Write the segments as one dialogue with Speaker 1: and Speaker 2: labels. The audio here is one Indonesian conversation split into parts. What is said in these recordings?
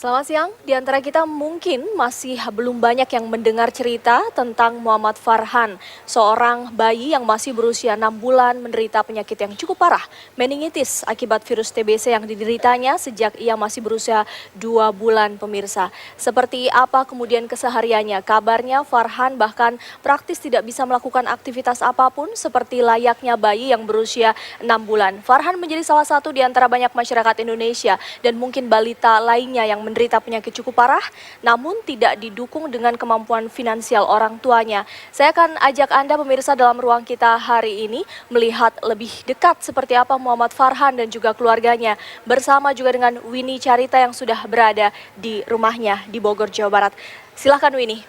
Speaker 1: Selamat siang, di antara kita mungkin masih belum banyak yang mendengar cerita tentang Muhammad Farhan, seorang bayi yang masih berusia 6 bulan menderita penyakit yang cukup parah, meningitis akibat virus TBC yang dideritanya sejak ia masih berusia 2 bulan pemirsa. Seperti apa kemudian kesehariannya? Kabarnya Farhan bahkan praktis tidak bisa melakukan aktivitas apapun seperti layaknya bayi yang berusia 6 bulan. Farhan menjadi salah satu di antara banyak masyarakat Indonesia dan mungkin balita lainnya yang menderita penyakit cukup parah, namun tidak didukung dengan kemampuan finansial orang tuanya. Saya akan ajak Anda pemirsa dalam ruang kita hari ini melihat lebih dekat seperti apa Muhammad Farhan dan juga keluarganya, bersama juga dengan Winnie Carita yang sudah berada di rumahnya di Bogor, Jawa Barat. Silahkan Winnie.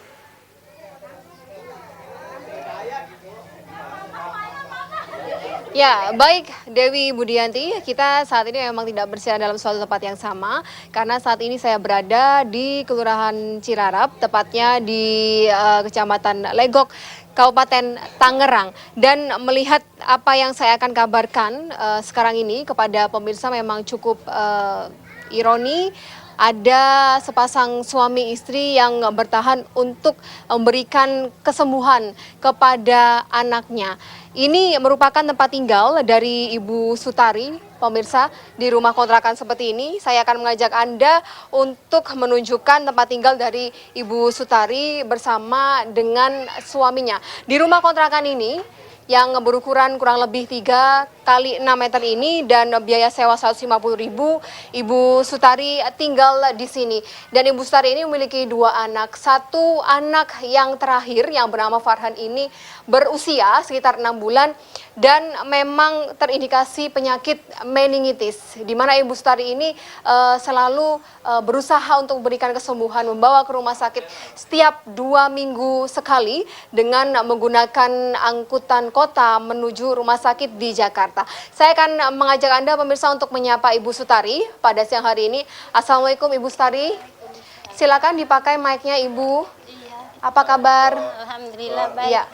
Speaker 2: Ya, baik Dewi Budianti, kita saat ini memang tidak berada dalam suatu tempat yang sama karena saat ini saya berada di Kelurahan Cirarap, tepatnya di Kecamatan Legok, Kabupaten Tangerang. Dan melihat apa yang saya akan kabarkan sekarang ini kepada pemirsa memang cukup ironi. Ada sepasang suami istri yang bertahan untuk memberikan kesembuhan kepada anaknya. Ini merupakan tempat tinggal dari Ibu Sutari, pemirsa, di rumah kontrakan seperti ini. Saya akan mengajak Anda untuk menunjukkan tempat tinggal dari Ibu Sutari bersama dengan suaminya. Di rumah kontrakan ini yang berukuran kurang lebih 3 kali 6 meter ini dan biaya sewa 150.000, Ibu Sutari tinggal di sini. Dan Ibu Sutari ini memiliki 2 anak. Satu anak yang terakhir yang bernama Farhan ini berusia sekitar 6 bulan dan memang terindikasi penyakit meningitis, di mana Ibu Sutari ini selalu berusaha untuk memberikan kesembuhan, membawa ke rumah sakit setiap 2 minggu sekali dengan menggunakan angkutan kota menuju rumah sakit di Jakarta. Saya akan mengajak Anda pemirsa untuk menyapa Ibu Sutari pada siang hari ini. Assalamualaikum Ibu Sutari. Silakan dipakai mic-nya Ibu. Apa kabar?
Speaker 3: Alhamdulillah baik.
Speaker 2: Ya.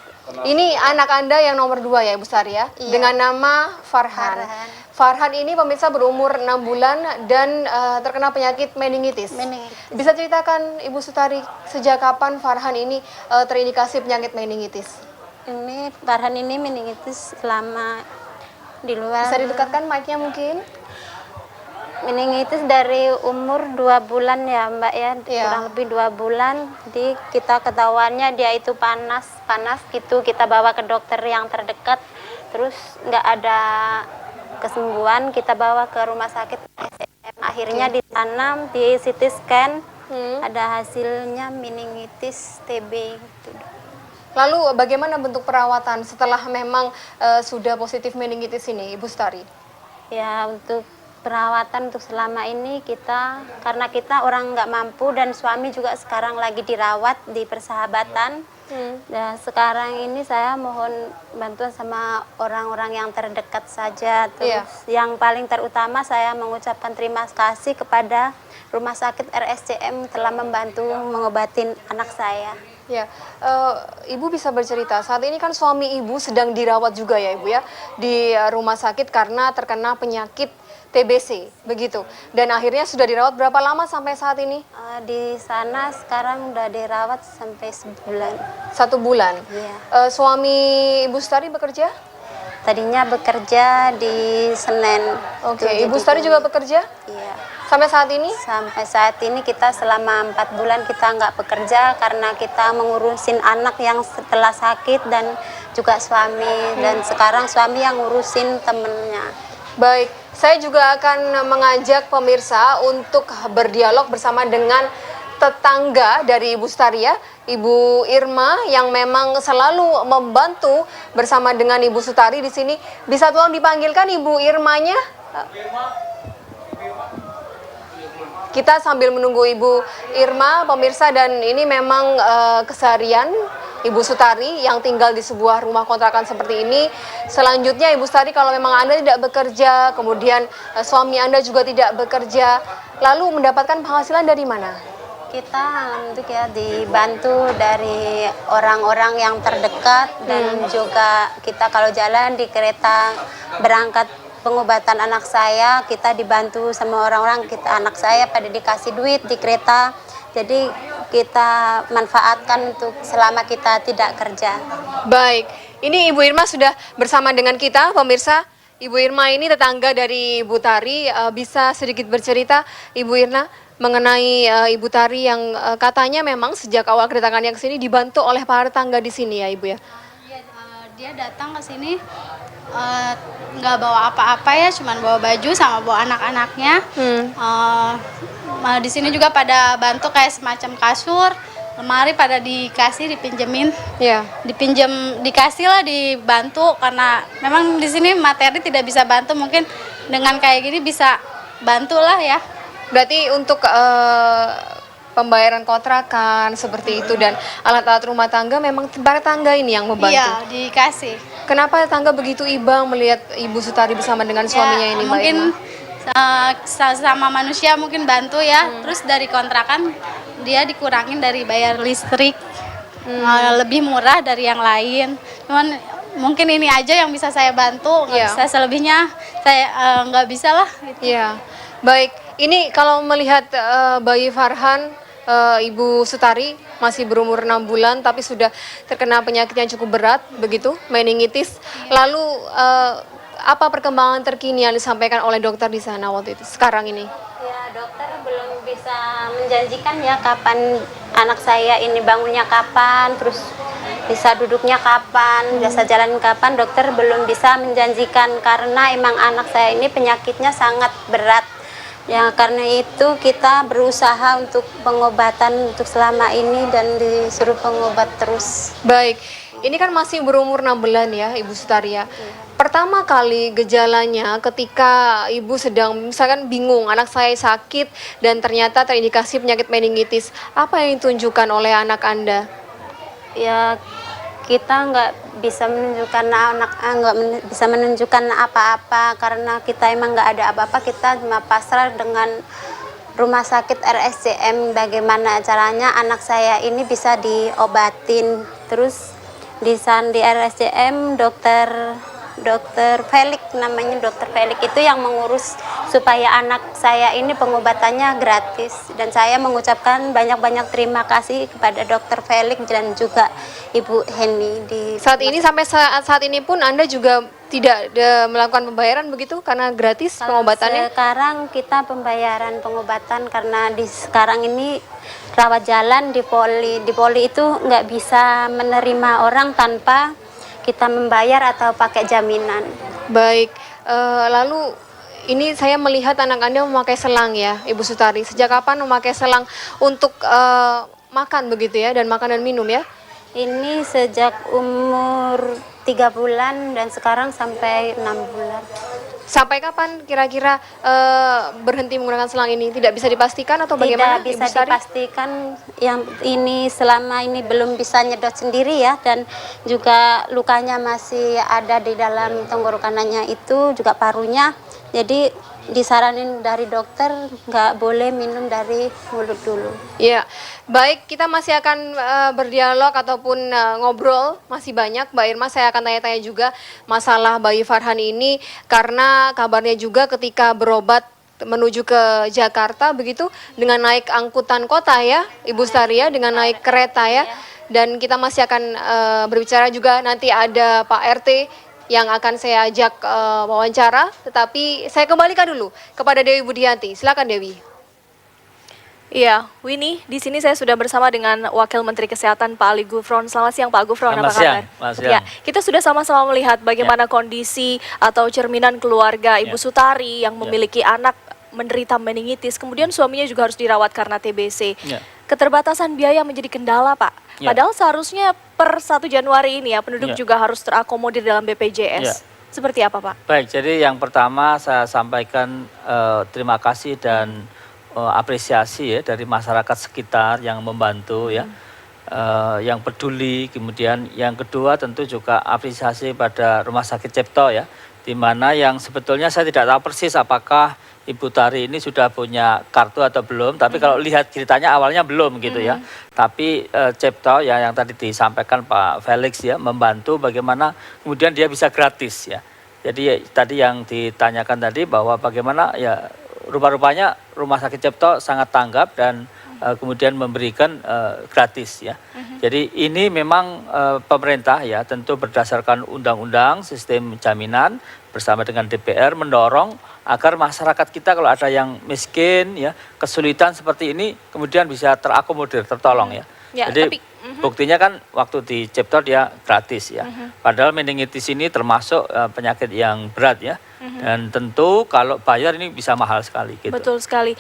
Speaker 2: Ini anak Anda yang nomor 2 ya Ibu Sutari ya,
Speaker 3: Iya.
Speaker 2: dengan nama Farhan. Farhan ini pemirsa berumur 6 bulan dan terkena penyakit meningitis. Bisa ceritakan Ibu Sutari sejak kapan Farhan ini terindikasi penyakit meningitis?
Speaker 3: Ini Farhan ini meningitis selama di luar.
Speaker 2: Bisa didekatkan mic-nya mungkin?
Speaker 3: Meningitis dari umur 2 bulan ya Mbak ya,
Speaker 2: Iya.
Speaker 3: kurang lebih 2 bulan. Jadi kita ketahuannya dia itu panas gitu, kita bawa ke dokter yang terdekat, terus nggak ada kesembuhan, kita bawa ke rumah sakit RSCM. Akhirnya ditanam di CT scan, ada hasilnya meningitis TB gitu.
Speaker 2: Lalu bagaimana bentuk perawatan setelah memang sudah positif meningitis ini Ibu Sutari?
Speaker 3: Ya, untuk perawatan untuk selama ini karena kita orang nggak mampu dan suami juga sekarang lagi dirawat di Persahabatan. Nah, sekarang ini saya mohon bantuan sama orang-orang yang terdekat saja. Terus yang paling terutama saya mengucapkan terima kasih kepada Rumah Sakit RSCM telah membantu mengobatin anak saya.
Speaker 2: Ya, Ibu bisa bercerita, saat ini kan suami Ibu sedang dirawat juga ya Ibu ya, di rumah sakit karena terkena penyakit TBC, begitu. Dan akhirnya sudah dirawat berapa lama sampai saat ini?
Speaker 3: Di sana sekarang udah dirawat sampai sebulan.
Speaker 2: 1 bulan?
Speaker 3: Iya.
Speaker 2: Suami Ibu Sutari bekerja?
Speaker 3: Tadinya bekerja di Senen.
Speaker 2: Oke, Ibu Sutari juga bekerja?
Speaker 3: Iya.
Speaker 2: Sampai saat ini?
Speaker 3: Sampai saat ini kita selama 4 bulan kita nggak bekerja karena kita mengurusin anak yang setelah sakit dan juga suami. Dan sekarang suami yang ngurusin temennya.
Speaker 2: Baik, saya juga akan mengajak pemirsa untuk berdialog bersama dengan tetangga dari Ibu Sutari ya, Ibu Irma yang memang selalu membantu bersama dengan Ibu Sutari di sini. Bisa tolong dipanggilkan Ibu Irmanya? Kita sambil menunggu Ibu Irma, pemirsa, dan ini memang keseharian Ibu Sutari yang tinggal di sebuah rumah kontrakan seperti ini. Selanjutnya Ibu Sutari, kalau memang Anda tidak bekerja, kemudian suami Anda juga tidak bekerja, lalu mendapatkan penghasilan dari mana?
Speaker 3: Kita alhamdulillah dibantu dari orang-orang yang terdekat dan juga kita kalau jalan di kereta berangkat pengobatan anak saya, kita dibantu sama orang-orang, anak saya pada dikasih duit di kereta. Jadi kita manfaatkan untuk selama kita tidak kerja.
Speaker 2: Baik, ini Ibu Irma sudah bersama dengan kita, pemirsa. Ibu Irma ini tetangga dari Ibu Tari, bisa sedikit bercerita Ibu Irna mengenai Ibu Tari yang katanya memang sejak awal kedatangannya ke sini dibantu oleh para tetangga di sini ya Ibu ya?
Speaker 4: Dia datang ke sini nggak bawa apa-apa ya, cuman bawa baju sama bawa anak-anaknya. Di sini juga pada bantu kayak semacam kasur, lemari pada dipinjemin.
Speaker 2: Iya.
Speaker 4: Dikasih lah, dibantu karena memang di sini materi tidak bisa bantu, mungkin dengan kayak gini bisa bantulah ya.
Speaker 2: Berarti untuk pembayaran kontrakan seperti itu dan alat-alat rumah tangga memang para tangga ini yang membantu.
Speaker 4: Iya, dikasih.
Speaker 2: Kenapa tangga begitu ibang melihat Ibu Sutari bersama dengan suaminya ini, Mbak
Speaker 4: mungkin
Speaker 2: Irma?
Speaker 4: sama manusia mungkin bantu ya. Terus dari kontrakan dia dikurangin dari bayar listrik, lebih murah dari yang lain. Cuman mungkin ini aja yang bisa saya bantu, nggak bisa selebihnya saya nggak bisa lah. Gitu.
Speaker 2: Iya, baik. Ini kalau melihat bayi Farhan, Ibu Sutari masih berumur 6 bulan tapi sudah terkena penyakit yang cukup berat, begitu, meningitis. Lalu apa perkembangan terkini yang disampaikan oleh dokter di sana waktu itu, sekarang ini?
Speaker 3: Ya, dokter belum bisa menjanjikan ya kapan anak saya ini bangunnya kapan, terus bisa duduknya kapan, bisa jalan kapan. Dokter belum bisa menjanjikan karena emang anak saya ini penyakitnya sangat berat. Ya, karena itu kita berusaha untuk pengobatan untuk selama ini dan disuruh pengobat terus.
Speaker 2: Baik, ini kan masih berumur 6 bulan ya Ibu Sutari ya. Pertama kali gejalanya ketika Ibu sedang misalkan bingung, anak saya sakit dan ternyata terindikasi penyakit meningitis, apa yang ditunjukkan oleh anak Anda?
Speaker 3: Ya, kita nggak bisa menunjukkan apa-apa karena kita emang nggak ada apa-apa. Kita cuma pasrah dengan rumah sakit RSCM bagaimana caranya anak saya ini bisa diobatin. Terus di RSCM dokter Felix, namanya dokter Felix itu yang mengurus supaya anak saya ini pengobatannya gratis, dan saya mengucapkan banyak-banyak terima kasih kepada dokter Felix dan juga Ibu Heni
Speaker 2: Sampai saat ini pun Anda juga tidak melakukan pembayaran begitu karena gratis pengobatannya?
Speaker 3: Sekarang kita pembayaran pengobatan karena sekarang ini rawat jalan di poli itu nggak bisa menerima orang tanpa kita membayar atau pakai jaminan.
Speaker 2: Baik, lalu ini saya melihat anak Anda memakai selang ya, Ibu Sutari. Sejak kapan memakai selang untuk makan begitu ya, dan makan dan minum ya?
Speaker 3: Ini sejak umur 3 bulan dan sekarang sampai 6 bulan.
Speaker 2: Sampai kapan kira-kira berhenti menggunakan selang ini? Tidak bisa dipastikan atau bagaimana?
Speaker 3: Tidak bisa dipastikan, yang ini selama ini belum bisa nyedot sendiri ya, dan juga lukanya masih ada di dalam tenggorokanannya itu, juga parunya. Jadi disaranin dari dokter nggak boleh minum dari mulut dulu.
Speaker 2: Ya, baik, kita masih akan berdialog ataupun ngobrol masih banyak, Mbak Irma. Saya akan tanya-tanya juga masalah bayi Farhan ini karena kabarnya juga ketika berobat menuju ke Jakarta begitu dengan naik angkutan kota ya, Ibu Sutari ya, dengan naik kereta ya. Dan kita masih akan berbicara juga, nanti ada Pak RT yang akan saya ajak wawancara, tetapi saya kembalikan dulu kepada Dewi Budianti. Silakan Dewi.
Speaker 1: Iya, Winnie, di sini saya sudah bersama dengan Wakil Menteri Kesehatan Pak Ali Gufron. Selamat siang Pak Gufron, apa kabar? Ya, kita sudah sama-sama melihat bagaimana kondisi atau cerminan keluarga Ibu Sutari yang memiliki anak menderita meningitis, kemudian suaminya juga harus dirawat karena TBC. Keterbatasan biaya menjadi kendala, Pak. Padahal seharusnya per 1 Januari ini ya penduduk juga harus terakomodir dalam BPJS. Seperti apa, Pak?
Speaker 5: Baik, jadi yang pertama saya sampaikan terima kasih dan apresiasi ya dari masyarakat sekitar yang membantu ya, yang peduli. Kemudian yang kedua tentu juga apresiasi pada Rumah Sakit Cipto ya, di mana yang sebetulnya saya tidak tahu persis apakah Ibu Tari ini sudah punya kartu atau belum, tapi kalau lihat ceritanya awalnya belum gitu ya. Tapi Cipto ya yang tadi disampaikan Pak Felix ya, membantu bagaimana kemudian dia bisa gratis ya. Jadi tadi yang ditanyakan tadi bahwa bagaimana ya rupa-rupanya Rumah Sakit Cipto sangat tanggap dan kemudian memberikan gratis ya. Jadi ini memang pemerintah ya tentu berdasarkan undang-undang sistem jaminan bersama dengan DPR mendorong agar masyarakat kita kalau ada yang miskin ya kesulitan seperti ini kemudian bisa terakomodir, tertolong ya.
Speaker 1: Ya,
Speaker 5: Jadi buktinya kan waktu di Cipto dia gratis ya. Padahal meningitis ini termasuk penyakit yang berat ya. Dan tentu kalau bayar ini bisa mahal sekali gitu.
Speaker 1: Betul sekali.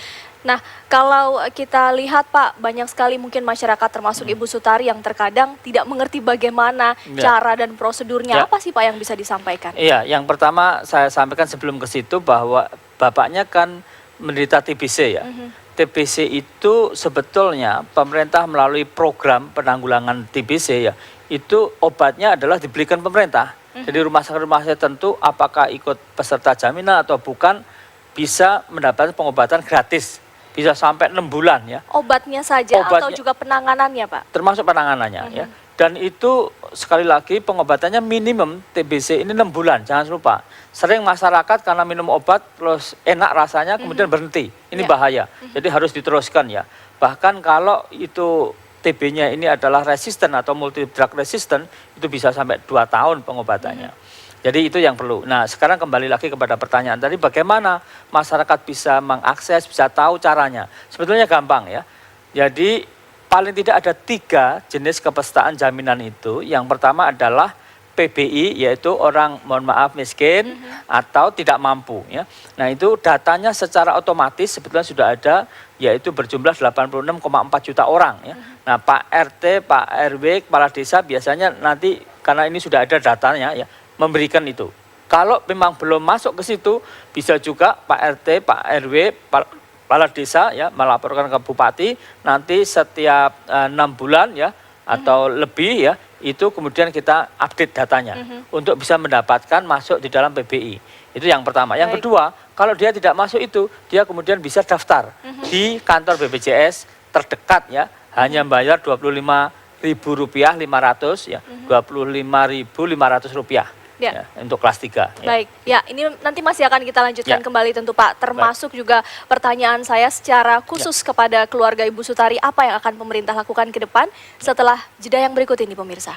Speaker 1: Nah, kalau kita lihat Pak, banyak sekali mungkin masyarakat termasuk Ibu Sutari yang terkadang tidak mengerti bagaimana cara dan prosedurnya. Apa sih Pak yang bisa disampaikan?
Speaker 5: Iya, yang pertama saya sampaikan sebelum ke situ bahwa bapaknya kan menderita TBC ya. TBC itu sebetulnya pemerintah melalui program penanggulangan TBC ya, itu obatnya adalah dibelikan pemerintah. Jadi rumah sakit tentu apakah ikut peserta jaminan atau bukan bisa mendapatkan pengobatan gratis. Bisa sampai 6 bulan ya.
Speaker 1: Obatnya saja atau juga penanganannya Pak?
Speaker 5: Termasuk penanganannya ya. Dan itu sekali lagi pengobatannya minimum TBC ini 6 bulan, jangan lupa. Sering masyarakat karena minum obat terus enak rasanya kemudian berhenti. Ini bahaya. Jadi harus diteruskan ya. Bahkan kalau itu TB-nya ini adalah resisten atau multi drug resistant, itu bisa sampai 2 tahun pengobatannya. Jadi itu yang perlu. Nah sekarang kembali lagi kepada pertanyaan tadi, bagaimana masyarakat bisa mengakses, bisa tahu caranya. Sebetulnya gampang ya. Jadi paling tidak ada 3 jenis kepesertaan jaminan itu. Yang pertama adalah PBI, yaitu orang mohon maaf miskin atau tidak mampu ya. Nah itu datanya secara otomatis sebetulnya sudah ada, yaitu berjumlah 86,4 juta orang ya. Nah Pak RT, Pak RW, Kepala Desa biasanya nanti karena ini sudah ada datanya ya, memberikan itu. Kalau memang belum masuk ke situ, bisa juga Pak RT, Pak RW, Kepala Desa ya melaporkan ke Bupati, nanti setiap 6 bulan ya atau lebih ya, itu kemudian kita update datanya untuk bisa mendapatkan masuk di dalam PBI. Itu yang pertama. Yang kedua, kalau dia tidak masuk itu, dia kemudian bisa daftar di kantor BPJS terdekat ya, hanya bayar Rp25.500 ya, Rp25.500 ya, untuk kelas 3.
Speaker 1: Baik, ya ini nanti masih akan kita lanjutkan kembali tentu Pak, termasuk juga pertanyaan saya secara khusus kepada keluarga Ibu Sutari, apa yang akan pemerintah lakukan ke depan setelah jeda yang berikut ini pemirsa.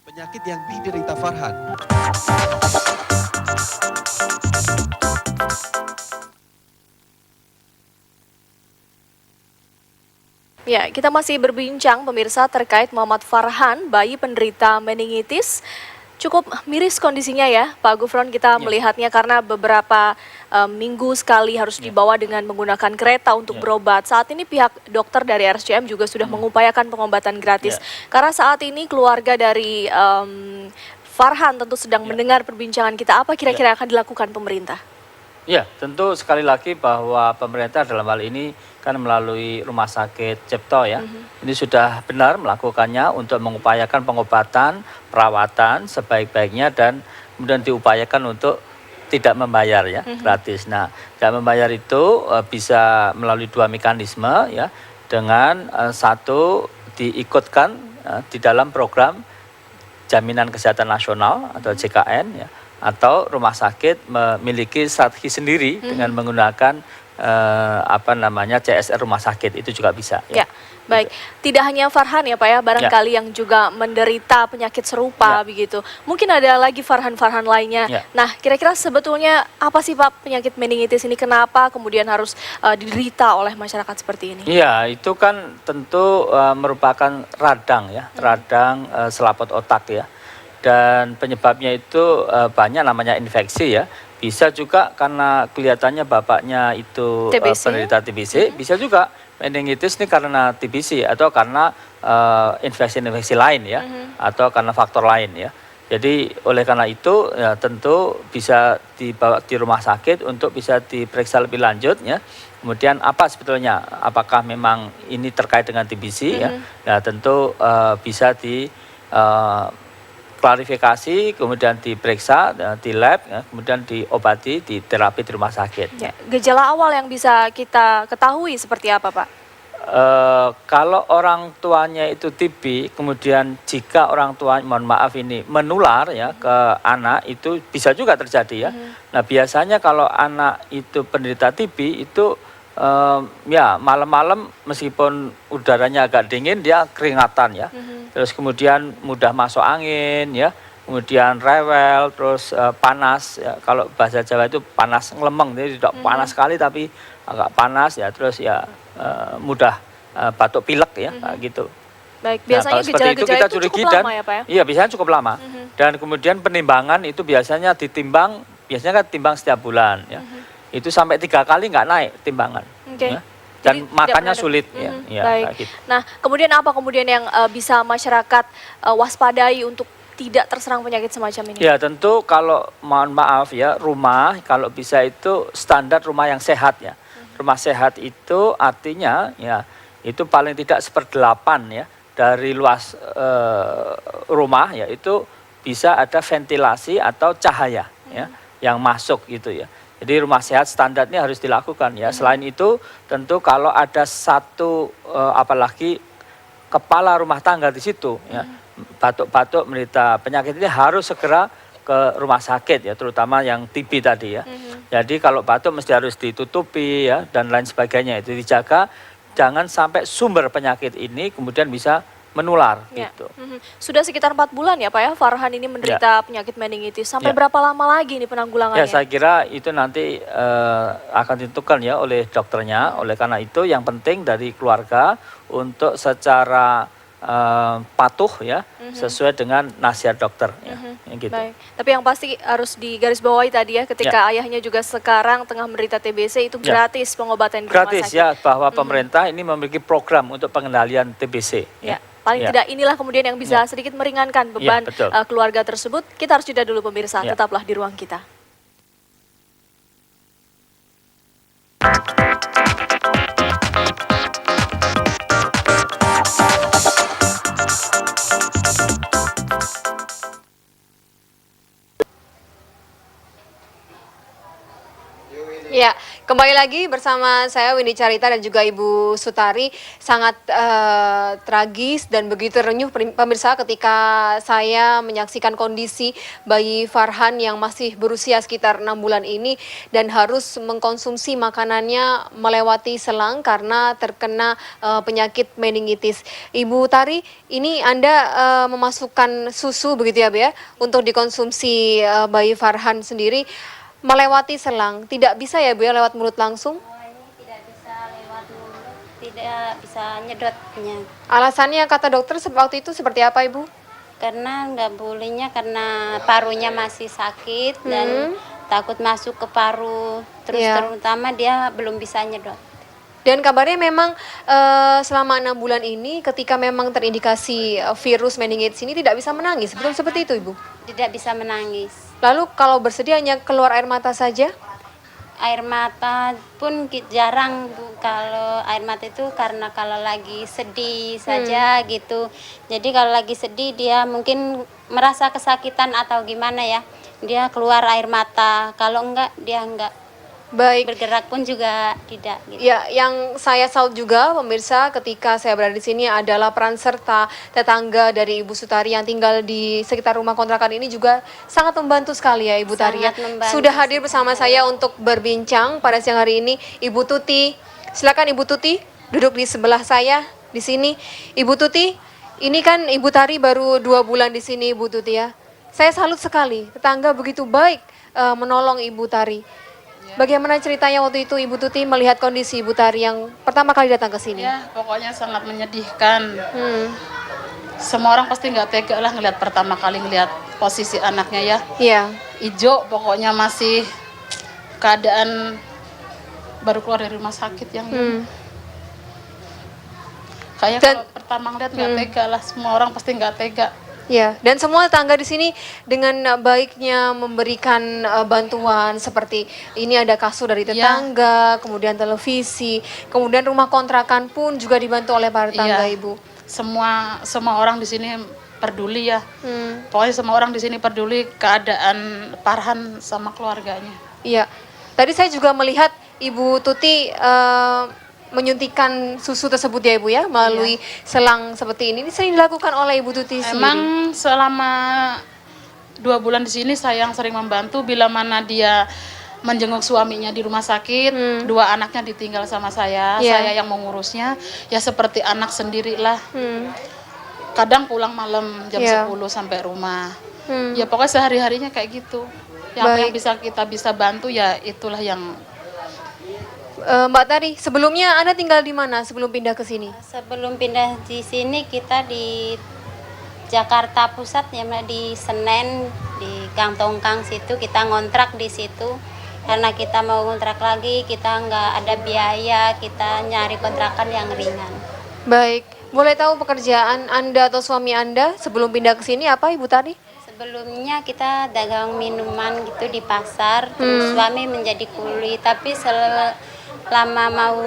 Speaker 6: Penyakit yang diderita Farhan.
Speaker 1: Ya, kita masih berbincang pemirsa terkait Muhammad Farhan, bayi penderita meningitis. Cukup miris kondisinya ya, Pak Gufron, kita melihatnya karena beberapa minggu sekali harus dibawa dengan menggunakan kereta untuk berobat. Saat ini pihak dokter dari RSCM juga sudah mengupayakan pengobatan gratis. Karena saat ini keluarga dari Farhan tentu sedang mendengar perbincangan kita, apa kira-kira akan dilakukan pemerintah?
Speaker 5: Ya, tentu sekali lagi bahwa pemerintah dalam hal ini kan melalui Rumah Sakit Cipto ya, ini sudah benar melakukannya untuk mengupayakan pengobatan, perawatan sebaik-baiknya dan kemudian diupayakan untuk tidak membayar ya, gratis. Nah, tidak membayar itu bisa melalui 2 mekanisme ya, dengan satu diikutkan di dalam program Jaminan Kesehatan Nasional atau JKN ya, atau rumah sakit memiliki strategi sendiri dengan menggunakan CSR rumah sakit, itu juga bisa ya.
Speaker 1: Baik, tidak hanya Farhan ya Pak ya, barangkali yang juga menderita penyakit serupa begitu. Mungkin ada lagi Farhan-Farhan lainnya. Nah, kira-kira sebetulnya apa sih Pak penyakit meningitis ini, kenapa kemudian harus diderita oleh masyarakat seperti ini?
Speaker 5: Iya, itu kan tentu merupakan radang ya, radang selaput otak ya. Dan penyebabnya itu banyak, namanya infeksi ya. Bisa juga karena kelihatannya bapaknya itu penderita TBC, bisa juga meningitis ini karena TBC atau karena infeksi-infeksi lain ya, atau karena faktor lain ya. Jadi oleh karena itu ya, tentu bisa dibawa di rumah sakit untuk bisa diperiksa lebih lanjut ya. Kemudian apa sebetulnya, apakah memang ini terkait dengan TBC ya? Ya tentu bisa di klarifikasi, kemudian diperiksa di lab, ya, kemudian diobati, di terapi di rumah sakit.
Speaker 1: Ya, gejala awal yang bisa kita ketahui seperti apa Pak?
Speaker 5: Kalau orang tuanya itu TB, kemudian jika orang tua, mohon maaf ini menular ya ke anak, itu bisa juga terjadi ya. Nah biasanya kalau anak itu penderita TB itu ya malam-malam meskipun udaranya agak dingin dia keringatan ya. Terus kemudian mudah masuk angin ya. Kemudian rewel, terus panas ya. Kalau bahasa Jawa itu panas ngelemeng, jadi tidak panas sekali tapi agak panas ya. Terus ya mudah batuk pilek ya gitu.
Speaker 1: Baik,
Speaker 5: Nah,
Speaker 1: biasanya
Speaker 5: kalau seperti itu kita
Speaker 1: gejala-gejala itu
Speaker 5: curigi
Speaker 1: cukup
Speaker 5: dan
Speaker 1: lama ya Pak ya?
Speaker 5: iya biasanya cukup lama. Dan kemudian penimbangan itu biasanya biasanya kan timbang setiap bulan ya. Itu sampai 3 kali nggak naik timbangan.
Speaker 1: Oke.
Speaker 5: Ya. Dan
Speaker 1: Jadi tidak
Speaker 5: makannya
Speaker 1: pernah ada-
Speaker 5: sulit ya. Ya,
Speaker 1: Baik.
Speaker 5: kayak gitu.
Speaker 1: Nah, kemudian apa kemudian yang bisa masyarakat waspadai untuk tidak terserang penyakit semacam ini?
Speaker 5: Ya tentu kalau mohon maaf ya rumah kalau bisa itu standar rumah yang sehat ya. Rumah sehat itu artinya ya itu paling tidak 1/8 ya dari luas rumah ya itu bisa ada ventilasi atau cahaya ya yang masuk gitu ya. Jadi rumah sehat standarnya harus dilakukan ya. Selain itu tentu kalau ada satu apalagi kepala rumah tangga di situ ya batuk-batuk menderita penyakit ini harus segera ke rumah sakit ya terutama yang TB tadi ya. Jadi kalau batuk mesti harus ditutupi ya dan lain sebagainya itu dijaga jangan sampai sumber penyakit ini kemudian bisa menular
Speaker 1: Ya.
Speaker 5: gitu.
Speaker 1: Sudah sekitar 4 bulan ya Pak ya Farhan ini menderita penyakit meningitis. Sampai
Speaker 5: Ya.
Speaker 1: berapa lama lagi nih penanggulangannya?
Speaker 5: Ya saya kira itu nanti akan ditentukan ya oleh dokternya. Oleh karena itu yang penting dari keluarga untuk secara patuh ya sesuai dengan nasihat dokter ya, gitu.
Speaker 1: Baik. Tapi yang pasti harus digarisbawahi tadi ya ketika ayahnya juga sekarang tengah menderita TBC itu
Speaker 5: Ya.
Speaker 1: gratis pengobatan di rumah
Speaker 5: Gratis
Speaker 1: sakit.
Speaker 5: ya bahwa pemerintah ini memiliki program untuk pengendalian TBC.
Speaker 1: Ya. Paling
Speaker 5: Ya.
Speaker 1: tidak inilah kemudian yang bisa
Speaker 5: Ya.
Speaker 1: sedikit meringankan beban
Speaker 5: betul.
Speaker 1: keluarga tersebut. Kita harus jeda dulu pemirsa,
Speaker 5: Ya.
Speaker 1: tetaplah di ruang kita.
Speaker 2: Ya, kembali lagi bersama saya Windy Carita dan juga Ibu Sutari. Sangat tragis dan begitu renyuh pemirsa ketika saya menyaksikan kondisi bayi Farhan yang masih berusia sekitar 6 bulan ini dan harus mengkonsumsi makanannya melewati selang karena terkena penyakit meningitis. Ibu Tari, ini Anda memasukkan susu begitu ya Bu ya untuk dikonsumsi bayi Farhan sendiri. Melewati selang, tidak bisa ya Bu ya lewat mulut langsung?
Speaker 3: Ini tidak bisa lewat mulut, tidak bisa nyedotnya.
Speaker 2: Alasannya kata dokter waktu itu seperti apa Ibu?
Speaker 3: Karena nggak bolehnya karena parunya masih sakit dan takut masuk ke paru. Terus
Speaker 2: Iya.
Speaker 3: terutama dia belum bisa nyedot.
Speaker 2: Dan kabarnya memang selama 6 bulan ini ketika memang terindikasi virus meningitis ini tidak bisa menangis. Betul seperti itu Ibu?
Speaker 3: Tidak bisa menangis.
Speaker 2: Lalu kalau bersedih hanya keluar air mata saja?
Speaker 3: Air mata pun jarang Bu. Kalau air mata itu karena kalau lagi sedih saja gitu. Jadi kalau lagi sedih dia mungkin merasa kesakitan atau gimana ya. Dia keluar air mata. Kalau enggak dia enggak.
Speaker 2: Baik.
Speaker 3: Bergerak pun juga tidak gitu.
Speaker 2: Ya, yang saya salut juga pemirsa ketika saya berada di sini adalah peran serta tetangga dari Ibu Sutari yang tinggal di sekitar rumah kontrakan ini juga sangat membantu sekali ya Ibu Tari ya.
Speaker 3: Sangat membantu
Speaker 2: Sudah hadir bersama saya untuk berbincang pada siang hari ini Ibu Tuti. Silakan Ibu Tuti duduk di sebelah saya di sini. Ibu Tuti, ini kan Ibu Tari baru 2 bulan di sini Ibu Tuti ya. Saya salut sekali, tetangga begitu baik menolong Ibu Tari. Bagaimana ceritanya waktu itu Ibu Tuti melihat kondisi Ibu Tari yang pertama kali datang ke sini?
Speaker 7: Ya, pokoknya sangat menyedihkan. Semua orang pasti nggak tega lah ngelihat pertama kali ngelihat posisi anaknya ya.
Speaker 2: Iya.
Speaker 7: Ijo pokoknya masih keadaan baru keluar dari rumah sakit yang kayak kalau pertama ngeliat nggak tega lah, semua orang pasti nggak tega.
Speaker 2: Ya, dan semua tetangga di sini dengan baiknya memberikan bantuan seperti ini ada kasur dari tetangga, kemudian televisi, kemudian rumah kontrakan pun juga dibantu oleh para tetangga
Speaker 7: Iya.
Speaker 2: Ibu.
Speaker 7: Semua orang di sini peduli ya. Pokoknya semua orang di sini peduli keadaan Farhan sama keluarganya.
Speaker 2: Iya. Tadi saya juga melihat Ibu Tuti menyuntikkan susu tersebut ya Ibu ya, melalui selang seperti ini sering dilakukan oleh Ibu Tuti sendiri?
Speaker 7: Emang selama 2 bulan di sini saya yang sering membantu bila mana dia menjenguk suaminya di rumah sakit, 2 anaknya ditinggal sama saya yang mengurusnya, ya seperti anak sendirilah. Kadang pulang malam jam 10 sampai rumah. Ya pokoknya sehari-harinya kayak gitu. Yang bisa kita bisa bantu ya itulah yang.
Speaker 2: Mbak Tari, sebelumnya Anda tinggal di mana sebelum pindah ke sini?
Speaker 3: Sebelum pindah di sini kita di Jakarta Pusat ya Mbak, di Senen, di Gang Tongkang situ kita ngontrak di situ. Karena kita mau ngontrak lagi, kita nggak ada biaya, kita nyari kontrakan yang ringan.
Speaker 2: Baik, boleh tahu pekerjaan Anda atau suami Anda sebelum pindah ke sini apa Ibu Tari?
Speaker 3: Sebelumnya kita dagang minuman gitu di pasar, terus suami menjadi kuli. Tapi selama mau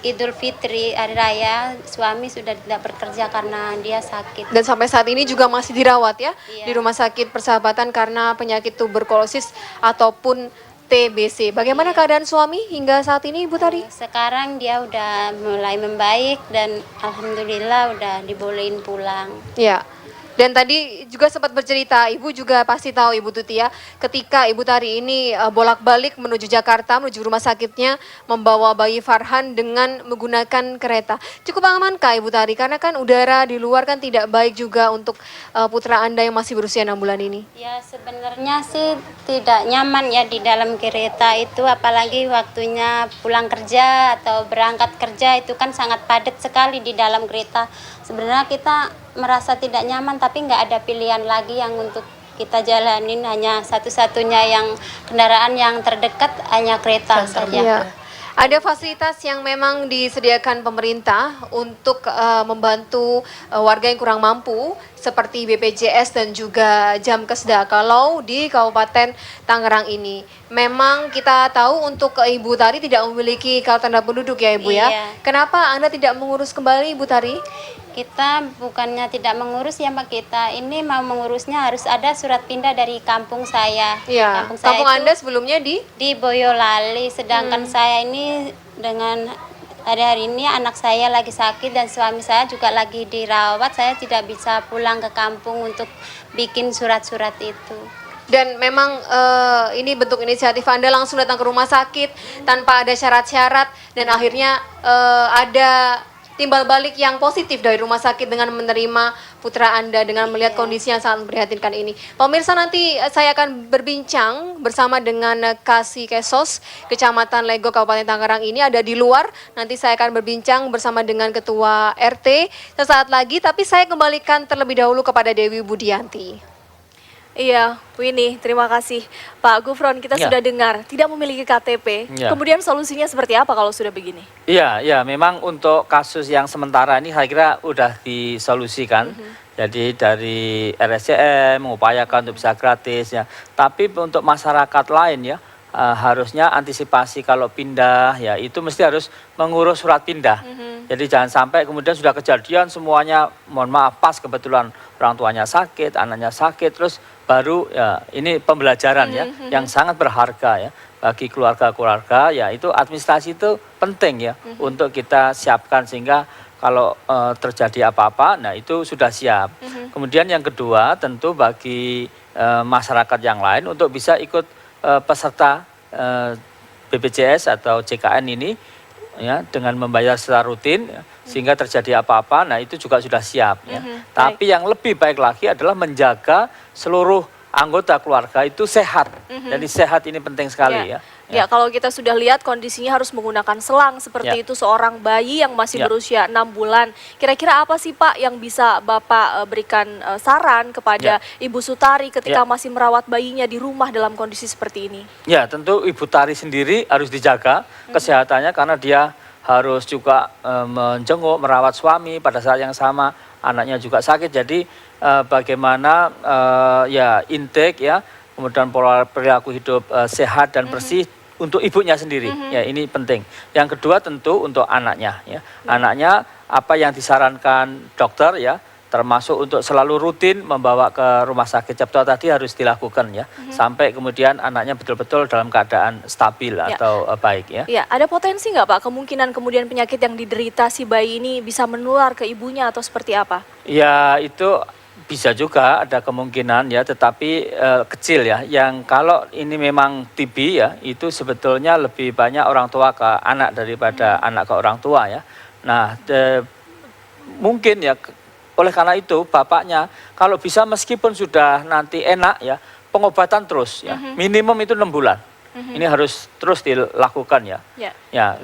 Speaker 3: Idul Fitri Hari Raya, suami sudah tidak bekerja karena dia sakit.
Speaker 2: Dan sampai saat ini juga masih dirawat ya
Speaker 3: Iya.
Speaker 2: di Rumah Sakit Persahabatan karena penyakit tuberkulosis ataupun TBC. Bagaimana keadaan suami hingga saat ini Ibu Tari?
Speaker 3: Sekarang dia udah mulai membaik dan alhamdulillah udah dibolehin pulang.
Speaker 2: Ya. Dan tadi juga sempat bercerita, Ibu juga pasti tahu Ibu Tuti ya, ketika Ibu Tari ini bolak-balik menuju Jakarta, menuju rumah sakitnya, membawa bayi Farhan dengan menggunakan kereta. Cukup amankah Ibu Tari? Karena kan udara di luar kan tidak baik juga untuk putra Anda yang masih berusia 6 bulan ini.
Speaker 3: Ya sebenarnya sih tidak nyaman ya di dalam kereta itu, apalagi waktunya pulang kerja atau berangkat kerja itu kan sangat padat sekali di dalam kereta. Sebenarnya kita merasa tidak nyaman tapi nggak ada pilihan lagi yang untuk kita jalanin, hanya satu-satunya yang kendaraan yang terdekat hanya kereta saja.
Speaker 2: Iya. Ada fasilitas yang memang disediakan pemerintah untuk membantu warga yang kurang mampu seperti BPJS dan juga Jamkesda kalau di Kabupaten Tangerang ini. Memang kita tahu untuk Ibu Tari tidak memiliki kartu tanda penduduk ya Ibu ya.
Speaker 3: Iya.
Speaker 2: Kenapa Anda tidak mengurus kembali Ibu Tari?
Speaker 3: Kita bukannya tidak mengurus ya Mbak, kita ini mau mengurusnya harus ada surat pindah dari kampung saya.
Speaker 2: Iya.
Speaker 3: Kampung saya
Speaker 2: Kampung
Speaker 3: itu
Speaker 2: Anda sebelumnya di?
Speaker 3: di Boyolali, sedangkan saya ini dengan hari-hari ini anak saya lagi sakit dan suami saya juga lagi dirawat, saya tidak bisa pulang ke kampung untuk bikin surat-surat itu.
Speaker 2: Dan memang ini bentuk inisiatif Anda langsung datang ke rumah sakit tanpa ada syarat-syarat dan akhirnya ada timbal balik yang positif dari rumah sakit dengan menerima putra Anda dengan melihat kondisi yang sangat memprihatinkan ini. Pemirsa, nanti saya akan berbincang bersama dengan Kasih Kesos Kecamatan Legok Kabupaten Tangerang ini ada di luar. Nanti saya akan berbincang bersama dengan Ketua RT sesaat lagi, tapi saya kembalikan terlebih dahulu kepada Dewi Budianti.
Speaker 1: Iya, Winnie, terima kasih. Pak Gufron, kita
Speaker 5: Ya.
Speaker 1: sudah dengar tidak memiliki KTP.
Speaker 5: Ya.
Speaker 1: Kemudian solusinya seperti apa kalau sudah begini?
Speaker 5: Iya, memang untuk kasus yang sementara ini saya kira udah disolusikan. Jadi dari RSCM mengupayakan untuk bisa gratis ya. Tapi untuk masyarakat lain ya harusnya antisipasi kalau pindah ya itu mesti harus mengurus surat pindah. Jadi jangan sampai kemudian sudah kejadian semuanya mohon maaf pas kebetulan orang tuanya sakit, anaknya sakit terus baru ya ini pembelajaran ya yang sangat berharga ya bagi keluarga-keluarga ya itu administrasi itu penting ya untuk kita siapkan sehingga kalau terjadi apa-apa nah itu sudah siap. Kemudian yang kedua tentu bagi masyarakat yang lain untuk bisa ikut peserta BPJS atau JKN ini ya dengan membayar secara rutin ya, sehingga terjadi apa-apa nah itu juga sudah siap ya. Tapi yang lebih baik lagi adalah menjaga seluruh anggota keluarga itu sehat. Jadi sehat ini penting sekali ya.
Speaker 1: Ya, kalau kita sudah lihat kondisinya harus menggunakan selang seperti
Speaker 5: Ya.
Speaker 1: itu seorang bayi yang masih
Speaker 5: Ya.
Speaker 1: berusia 6 bulan. Kira-kira apa sih Pak yang bisa Bapak berikan saran kepada Ibu Sutari ketika
Speaker 5: Ya.
Speaker 1: masih merawat bayinya di rumah dalam kondisi seperti ini?
Speaker 5: Ya, tentu Ibu Tari sendiri harus dijaga kesehatannya karena dia harus juga menjenguk, merawat suami pada saat yang sama, anaknya juga sakit. Jadi bagaimana ya intake ya, kemudian pola perilaku hidup sehat dan bersih untuk ibunya sendiri. Ya, ini penting. Yang kedua tentu untuk anaknya ya. Anaknya apa yang disarankan dokter ya, termasuk untuk selalu rutin membawa ke rumah sakit Cipto tadi harus dilakukan ya, sampai kemudian anaknya betul-betul dalam keadaan stabil atau baik ya.
Speaker 1: Ya, ada potensi nggak Pak kemungkinan kemudian penyakit yang diderita si bayi ini bisa menular ke ibunya atau seperti apa?
Speaker 5: Ya itu bisa juga ada kemungkinan ya, tetapi kecil ya. Yang kalau ini memang TB ya, itu sebetulnya lebih banyak orang tua ke anak daripada anak ke orang tua ya. Nah, mungkin ya oleh karena itu bapaknya kalau bisa meskipun sudah nanti enak ya, pengobatan terus ya. Minimum itu 6 bulan. Ini harus terus dilakukan ya. Ya,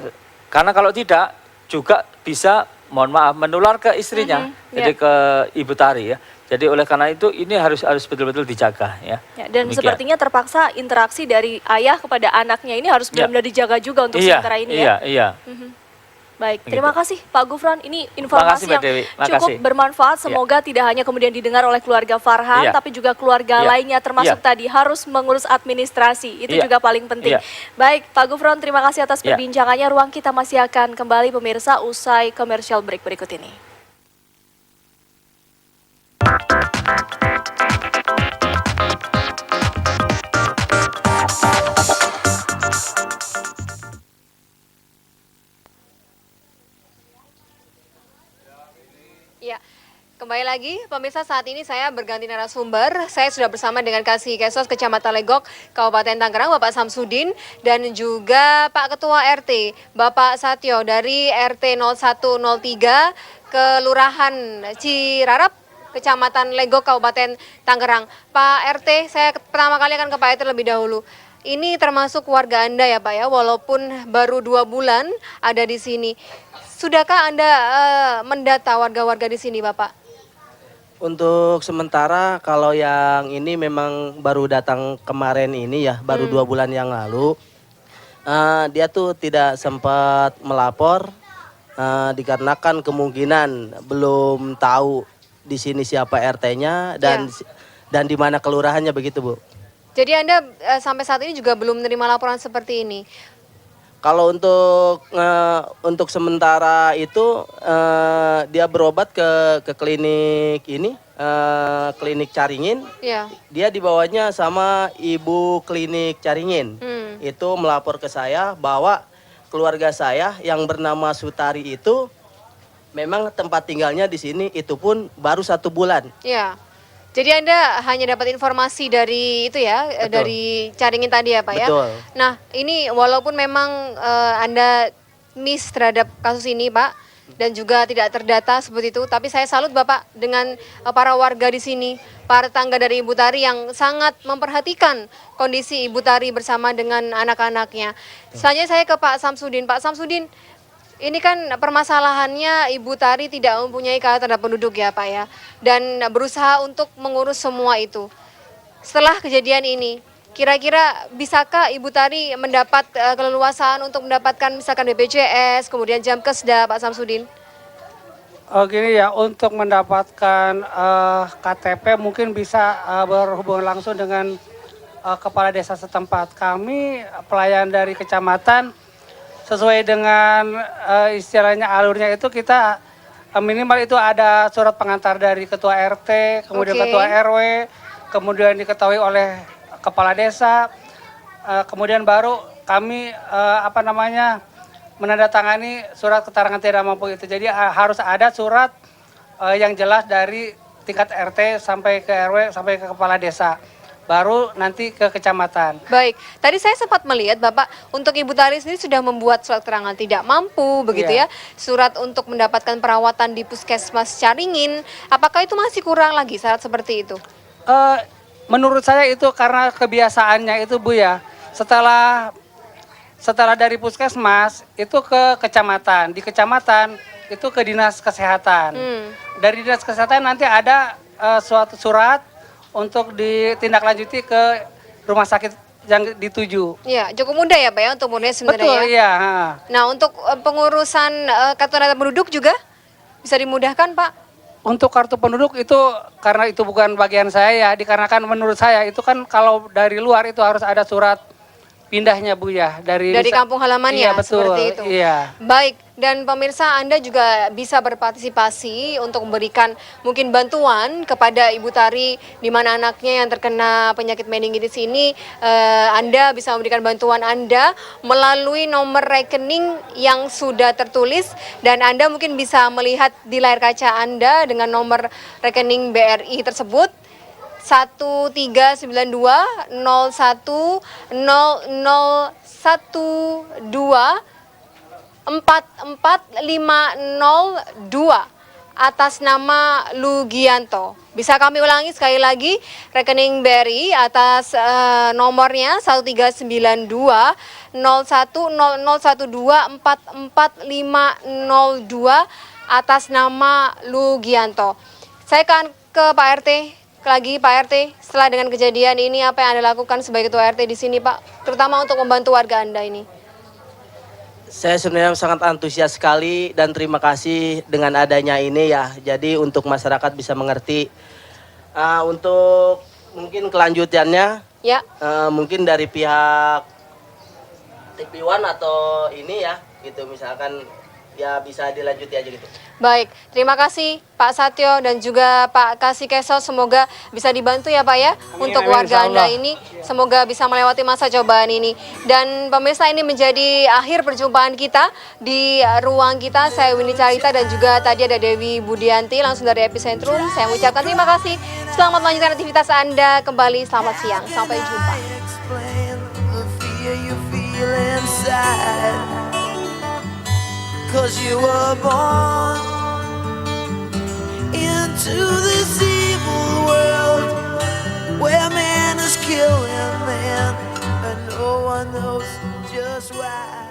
Speaker 5: karena kalau tidak juga bisa mohon maaf menular ke istrinya, jadi ke Ibu Tari ya. Jadi oleh karena itu ini harus betul-betul dijaga ya.
Speaker 1: Dan sepertinya terpaksa interaksi dari ayah kepada anaknya ini harus benar-benar dijaga juga untuk sementara ini ya.
Speaker 5: Iya.
Speaker 1: Baik, terima kasih Pak Gufron. Ini informasi yang cukup bermanfaat. Semoga tidak hanya kemudian didengar oleh keluarga Farhan, tapi juga keluarga lainnya termasuk tadi harus mengurus administrasi. Itu juga paling penting. Baik, Pak Gufron, terima kasih atas perbincangannya. Ruang Kita masih akan kembali pemirsa usai commercial break berikut ini.
Speaker 2: Ya, kembali lagi pemirsa, saat ini saya berganti narasumber. Saya sudah bersama dengan Kasih Kesos Kecamatan Legok, Kabupaten Tangerang, Bapak Samsudin, dan juga Pak Ketua RT, Bapak Satyo dari RT 0103 Kelurahan Cirarap, Kecamatan Legok, Kabupaten Tangerang. Pak RT, saya pertama kali akan ke Pak RT terlebih dahulu. Ini termasuk warga Anda ya Pak ya, walaupun baru 2 bulan ada di sini. Sudahkah Anda mendata warga-warga di sini Bapak?
Speaker 8: Untuk sementara kalau yang ini memang baru datang kemarin ini ya, baru 2 bulan yang lalu. Dia tuh tidak sempat melapor dikarenakan kemungkinan belum tahu di sini siapa RT-nya dan di mana kelurahannya begitu Bu.
Speaker 2: Jadi Anda sampai saat ini juga belum menerima laporan seperti ini?
Speaker 8: Kalau untuk sementara itu dia berobat ke klinik ini, klinik Caringin. Dia dibawanya sama ibu klinik Caringin. Itu melapor ke saya bahwa keluarga saya yang bernama Sutari itu memang tempat tinggalnya di sini itu pun baru 1 bulan.
Speaker 2: Ya. Jadi Anda hanya dapat informasi dari itu ya,
Speaker 8: Betul.
Speaker 2: dari Caringin tadi ya Pak ya?
Speaker 8: Betul.
Speaker 2: Nah ini walaupun memang Anda miss terhadap kasus ini Pak, dan juga tidak terdata seperti itu, tapi saya salut Bapak dengan para warga di sini, para tetangga dari Ibu Tari yang sangat memperhatikan kondisi Ibu Tari bersama dengan anak-anaknya. Selanjutnya saya ke Pak Samsudin. Pak Samsudin, ini kan permasalahannya Ibu Tari tidak mempunyai KK tanda penduduk ya Pak ya, dan berusaha untuk mengurus semua itu. Setelah kejadian ini, kira-kira bisakah Ibu Tari mendapat keleluasaan untuk mendapatkan misalkan BPJS, kemudian Jamkesda, Pak Samsudin?
Speaker 9: Gini ya, untuk mendapatkan KTP mungkin bisa berhubungan langsung dengan kepala desa setempat. Kami pelayan dari kecamatan sesuai dengan istilahnya alurnya itu kita minimal itu ada surat pengantar dari ketua RT, kemudian ketua RW, kemudian diketahui oleh kepala desa, kemudian baru kami menandatangani surat keterangan tidak mampu itu. Jadi harus ada surat yang jelas dari tingkat RT sampai ke RW sampai ke kepala desa. Baru nanti ke kecamatan.
Speaker 2: Baik, tadi saya sempat melihat Bapak untuk Ibu Tari sendiri sudah membuat surat keterangan tidak mampu begitu ya, surat untuk mendapatkan perawatan di Puskesmas Caringin. Apakah itu masih kurang lagi syarat seperti itu?
Speaker 9: Menurut saya itu karena kebiasaannya itu Bu ya, setelah dari Puskesmas itu ke kecamatan, di kecamatan itu ke Dinas Kesehatan. Dari Dinas Kesehatan nanti ada suatu surat untuk ditindaklanjuti ke rumah sakit yang dituju.
Speaker 2: Iya, cukup mudah ya Pak ya untuk murni sebenarnya.
Speaker 9: Betul, iya.
Speaker 2: Nah untuk pengurusan kartu tanda penduduk juga bisa dimudahkan Pak?
Speaker 9: Untuk kartu penduduk itu karena itu bukan bagian saya ya, dikarenakan menurut saya itu kan kalau dari luar itu harus ada surat pindahnya Bu ya. Dari
Speaker 2: kampung halamannya,
Speaker 9: iya, betul,
Speaker 2: seperti itu.
Speaker 9: Iya.
Speaker 2: Baik, Dan pemirsa, Anda juga bisa berpartisipasi untuk memberikan mungkin bantuan kepada Ibu Tari di mana anaknya yang terkena penyakit meningitis ini. Anda bisa memberikan bantuan Anda melalui nomor rekening yang sudah tertulis dan Anda mungkin bisa melihat di layar kaca Anda dengan nomor rekening BRI tersebut 1392 01 445002 atas nama Lugianto. Bisa kami ulangi sekali lagi, rekening BRI atas nomornya 1392 010012445002 atas nama Lugianto. Saya akan ke Pak RT lagi. Pak RT, setelah dengan kejadian ini apa yang Anda lakukan sebagai ketua RT di sini, Pak? Terutama untuk membantu warga Anda ini.
Speaker 8: Saya sebenarnya sangat antusias sekali dan terima kasih dengan adanya ini ya. Jadi untuk masyarakat bisa mengerti. Untuk mungkin kelanjutannya,
Speaker 2: ya.
Speaker 8: Mungkin dari pihak TV One atau ini ya, gitu misalkan ya bisa dilanjuti aja gitu.
Speaker 2: Baik, terima kasih Pak Satyo dan juga Pak Kasikeso. Semoga bisa dibantu ya Pak ya untuk warga Anda ini. Semoga bisa melewati masa cobaan ini. Dan pemirsa, ini menjadi akhir perjumpaan kita di ruang kita. Saya Winnie Carita dan juga tadi ada Dewi Budianti langsung dari Epicentrum. Saya mengucapkan terima kasih. Selamat melanjutkan aktivitas Anda kembali. Selamat siang. Sampai jumpa. Cause you were born into this evil world where man is killing man and no one knows just why.